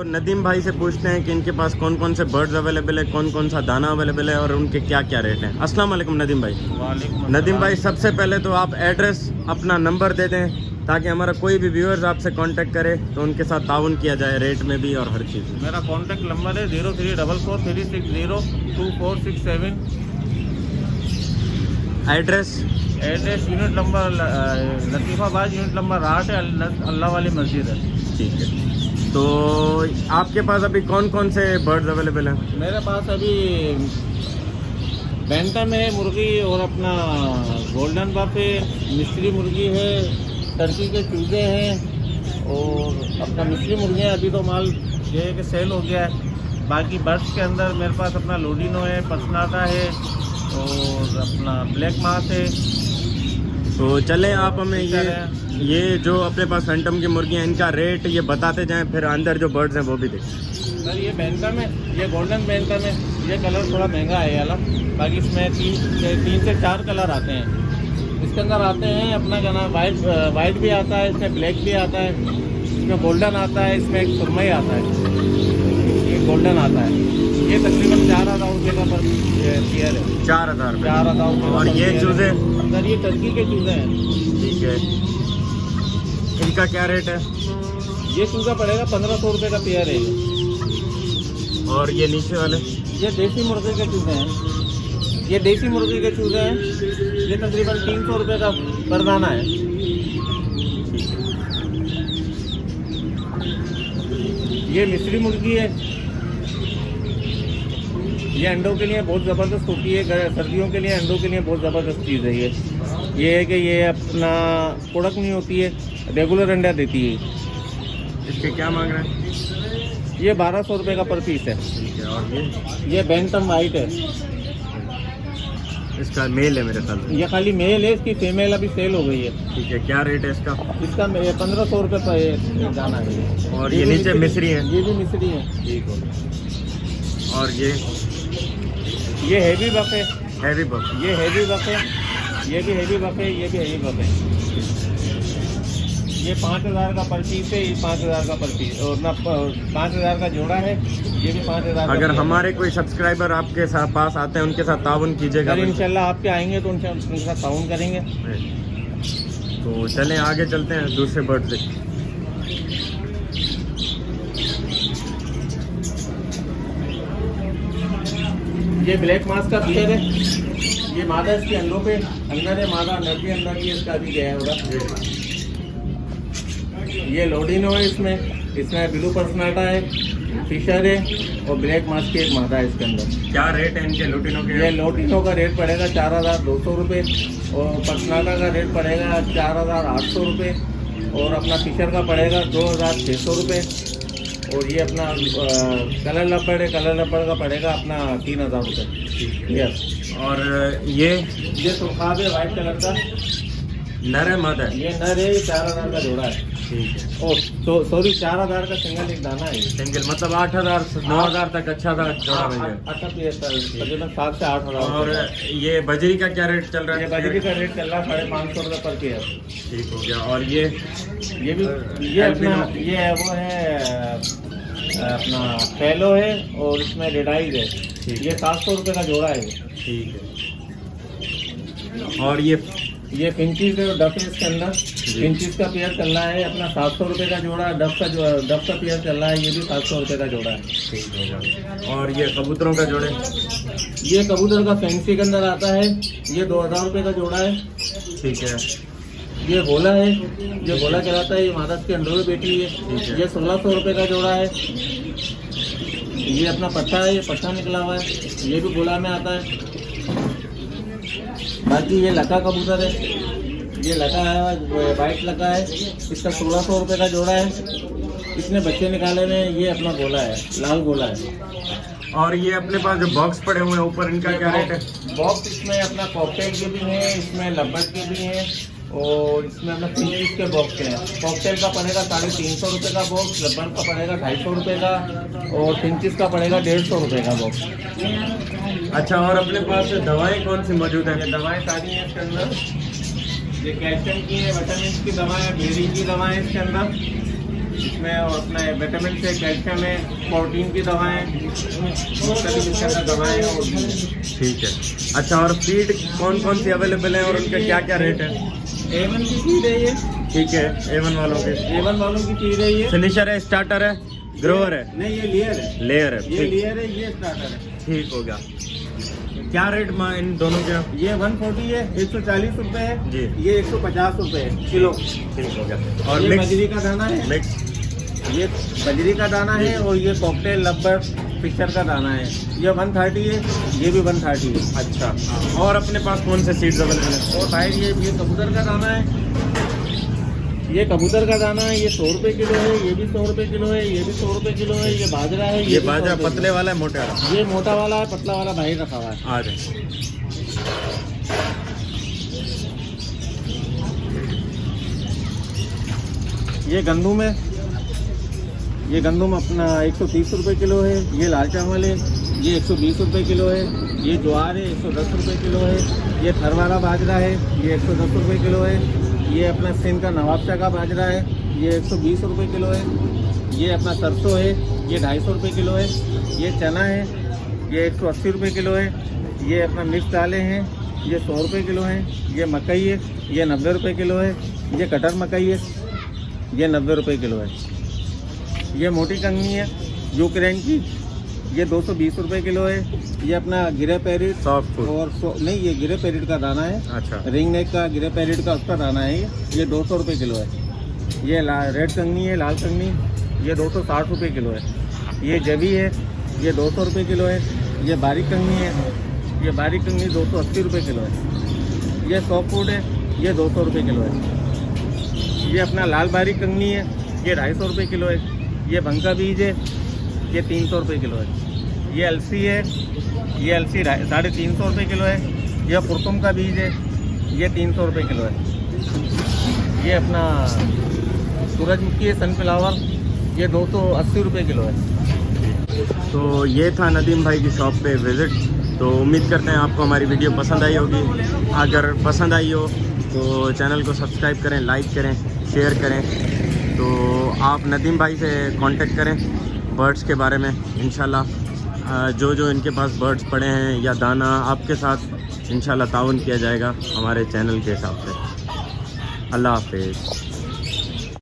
नदीम भाई से पूछते हैं कि इनके पास कौन कौन से बर्ड्स अवेलेबल है, कौन कौन सा दाना अवेलेबल है और उनके क्या क्या रेट हैं। अस्सलाम वालेकुम नदीम भाई। नदीम भाई, सबसे पहले तो आप एड्रेस अपना नंबर दे दें ताकि हमारा कोई भी व्यूअर्स आपसे कांटेक्ट करे तो उनके साथ ताउन किया जाए रेट में भी और हर चीज़ में। मेरा कॉन्टैक्ट नंबर है 0344360247। Address unit number Latifabad, unit number 8 है, अल्लाह वाली मस्जिद है। ठीक है। तो आपके पास अभी कौन कौन से बर्ड्स अवेलेबल हैं? मेरे पास अभी बैंटम है मुर्गी और अपना गोल्डन बफ है, मिस्री मुर्गी है, टर्की के चूजे हैं और अपना मिस्री मुर्गी है। अभी तो माल ये है कि सेल हो गया है। बाकी बर्ड्स के अंदर मेरे पास अपना लोडिनो है, पसनाटा है और अपना ब्लैक मास है। तो चलें आप हमें ये जो अपने पास फैंटम की मुर्गियाँ इनका रेट ये बताते जाएं, फिर अंदर जो बर्ड्स हैं वो भी देखें। सर ये बैंटम है, ये गोल्डन बैंटम है। ये कलर थोड़ा महंगा है वाला, बाकी इसमें तीन से चार कलर आते हैं। इसके अंदर आते हैं अपना क्या नाम वाइट भी आता है, इसमें ब्लैक भी आता है, इसमें गोल्डन आता है, इसमें एक सुरमई आता है, ये गोल्डन आता है। ये तकरीबन 4,000 रुपये का पर पेयर है। 4,000 4,000। और ये चूजे? सर ये टर्की के चूजे हैं। ठीक है, इनका क्या रेट है? ये चूजा पड़ेगा 1,500 रुपये का पेयर है। और ये नीचे वाले? ये देसी मुर्गे के चूजे हैं। ये देसी मुर्गी के चूजे हैं। ये तकरीबन 300 रुपये का परदाना है। ये मिस्री मुर्गी है। ये अंडों के लिए बहुत ज़बरदस्त होती है, सर्दियों के लिए अंडों के लिए बहुत ज़बरदस्त चीज़ है। ये है कि ये अपना कड़क नहीं होती है, रेगुलर अंडा देती है। इसके क्या मांग रहे हैं? ये 1,200 रुपये का पर पीस है। ठीक है। और ये बैंटम वाइट है। इसका मेल है मेरे ख्याल से। ये खाली मेल है, इसकी फीमेल अभी सेल हो गई है। ठीक है, क्या रेट है इसका? इसका 1,500 रुपये पर दाना है। और ये नीचे मिस्री है? ये भी मिस्री है। ठीक हो। और ये हैवी बफ है। हैवी बफ? ये हैवी बफ है, ये भी हैवी बफ है, ये भी हैवी बफ है। ये 5,000 का पर पीस है, ये 5,000 का पर पीस और ना 5,000 का जोड़ा है। ये भी 5,000। अगर हमारे कोई सब्सक्राइबर आपके साथ पास आते हैं उनके साथ ताउन कीजिएगा। इंशाल्लाह आपके आएंगे तो उनके साथ ताउन करेंगे। तो चलें आगे चलते हैं दूसरे बर्ड से। ये ब्लैक मास का पेयर है। ये मादा इसके अंडों पे अंदर है, मादा अंदर भी अंदर भी इसका भी गया होगा। ये लोडिनो है, इसमें ब्लू पर्सनाटा है, फिशर है और ब्लैक मास की एक मादा है इसके अंदर। क्या रेट है इनके लोटिनो के? ये लोटिनो का रेट पड़ेगा 4,200 रुपये और पर्सनाटा का रेट पड़ेगा 4,800 रुपये और अपना फिशर का पड़ेगा 2,600 रुपये और ये अपना कलर लपड़ का पड़ेगा अपना 3,000 रुपये। यस। और ये सुखाब है वाइट कलर का, नर है मादा है? ये नर है, 4,000 का जोड़ा है। ठीक है। ओ सॉरी 4,000 का सिंगल एक दाना है। सिंगल मतलब 8,000 9,000 तक अच्छा था जोड़ा मिल जाए। अच्छा तकरीबन 7 से 8,000। और ये बजरी का क्या रेट चल रहा है? ये बजरी का रेट चल रहा है 550 रुपये पर पेयर। ठीक हो गया। और ये भी ये अपना ये है वो है अपना फेलो है और इसमें रेडाइज है। ये 700 रुपये का जोड़ा है। ठीक है। और ये फिंचीज है और डफ है इसके अंदर। फिंचीज का पेयर चल रहा है अपना 700 रुपये का जोड़ा। डफ का पेयर चल रहा है, ये भी 700 रुपये का जोड़ा है। ठीक होगा। और ये कबूतरों का जोड़े? ये कबूतर का फैंसी के अंदर आता है, ये 2,000 रुपये का जोड़ा है। ठीक है। ये भोला है, जो भोला चलाता है, ये महाराष्ट्र के अंडों में बैठी है। ये 1,600 रुपये का जोड़ा है। ये अपना पट्टा है, ये पट्टा निकला हुआ है, ये भी भोला में आता है। बाकी ये लका कबूतर है, ये लका है, वाइट लका है, इसका 1,600 रुपये का जोड़ा है। इसने बच्चे निकाले हुए, ये अपना गोला है, लाल गोला है। और ये अपने पास जो बॉक्स पड़े हुए हैं ऊपर, इनका क्या रेट है? बॉक्स इसमें अपना कॉकटेल के भी हैं, इसमें लब्बट के भी हैं और इसमें अपना 3 पीस के बॉक्स हैं। कॉकटेल का पड़ेगा 350 रुपये का बॉक्स, लब्बट का पड़ेगा 250 रुपये का और 3 पीस का पड़ेगा 150 रुपये का बॉक्स। अच्छा, और अपने पास दवाएं कौन सी मौजूद हैं? ये दवाएं सारी हैं इसके अंदर। ये कैल्शियम की है, विटामिन की दवाएं, ब्लीडिंग की दवाएं इसके अंदर। इसमें और अपना विटामिन से, कैल्शियम है, प्रोटीन की दवाएं, मुख्तलिफ किस्म की दवाएं और भी हैं। ठीक है। अच्छा, और फीड कौन कौन सी अवेलेबल है और उनके क्या क्या रेट है? A1 की फीड है ये। ठीक है, A1 वालों के। A1 वालों की फीड है ये। फिनिशर है, स्टार्टर है, ग्रोवर है? नहीं, ये लेयर है। लेयर है। ये ठीक, लेयर है, ये स्टार्टर है। ठीक हो गया। क्या रेट इन दोनों के? ये 140 है, 140 रुपये है जी। ये 150 रुपये है किलो। ठीक हो गया। और ये मिक्स? बजरी का दाना है। मिक्स? ये बजरी का दाना है और ये कॉकटेल लब्बर पिक्चर का दाना है। ये 130 है, ये भी 130 है। अच्छा, और अपने पास कौन से सीड्स अवेलेबल है? और भाई ये कबूतर का दाना है। ये कबूतर का दाना है, ये 100 रुपये किलो है, ये भी 100 रुपये किलो है, ये भी 100 रुपये किलो है। ये बाजरा है, ये भी बाजरा 100 रुपये पतले वाला है, मोटे वाला? किलो। ये मोटा वाला है, पतला वाला भाई रखा हुआ है। आ जाए। ये गंदुम है, ये गंदुम अपना 130 रुपये किलो है। ये लाल चावल है, ये 120 रुपये किलो है। ये ज्वार है, 110 रुपये किलो है। ये थर वाला बाजरा है, ये 110 रुपये किलो है। ये अपना सिंध का नवाबशाह का बाजरा है, ये 120 रुपये किलो है। ये अपना सरसों है, ये 250 रुपये किलो है। ये चना है, ये 180 रुपये किलो है। ये अपना मिक्स दालें हैं, ये 100 रुपये किलो है। ये मकई है, ये 90 रुपये किलो है। ये कटर मकई है, ये 90 रुपये किलो है। ये मोटी कंगनी है यूक्रेन की, ये 220 रुपये किलो है। ये अपना गिरे पैरिट सॉफ्ट फूड? और नहीं, ये गिरे पैरिट का दाना है। अच्छा। रिंग नेक का गिरे पैरिट का उसका दाना है। ये 200 रुपये किलो है। ये रेड कंगनी है, लाल कंगनी, ये 260 रुपये किलो है। ये जवी है, ये 200 रुपये किलो है। ये बारीक कंगनी है, ये बारीक कंगनी 280 रुपये किलो है। ये सॉफ्ट फूड है, ये 200 रुपये किलो है। ये अपना लाल बारीक कंगनी है, ये 250 रुपये किलो है। ये भंका बीज है, ये 300 रुपये किलो है। ये अलसी है, ये अलसी 350 रुपये किलो है। यह पुरतुम का बीज है, ये 300 रुपये किलो है। ये अपना सूरजमुखी है, सनफ्लावर, ये 280 रुपये किलो है। तो ये था नदीम भाई की शॉप पे विज़िट। तो उम्मीद करते हैं आपको हमारी वीडियो पसंद आई होगी। अगर पसंद आई हो तो चैनल को सब्सक्राइब करें, लाइक करें, शेयर करें। तो आप नदीम भाई से कांटेक्ट करें बर्ड्स के बारे में। इंशाल्लाह जो इनके पास बर्ड्स पड़े हैं या दाना, आपके साथ इंशाल्लाह ताउन किया जाएगा हमारे चैनल के हिसाब से। अल्लाह हाफिज़।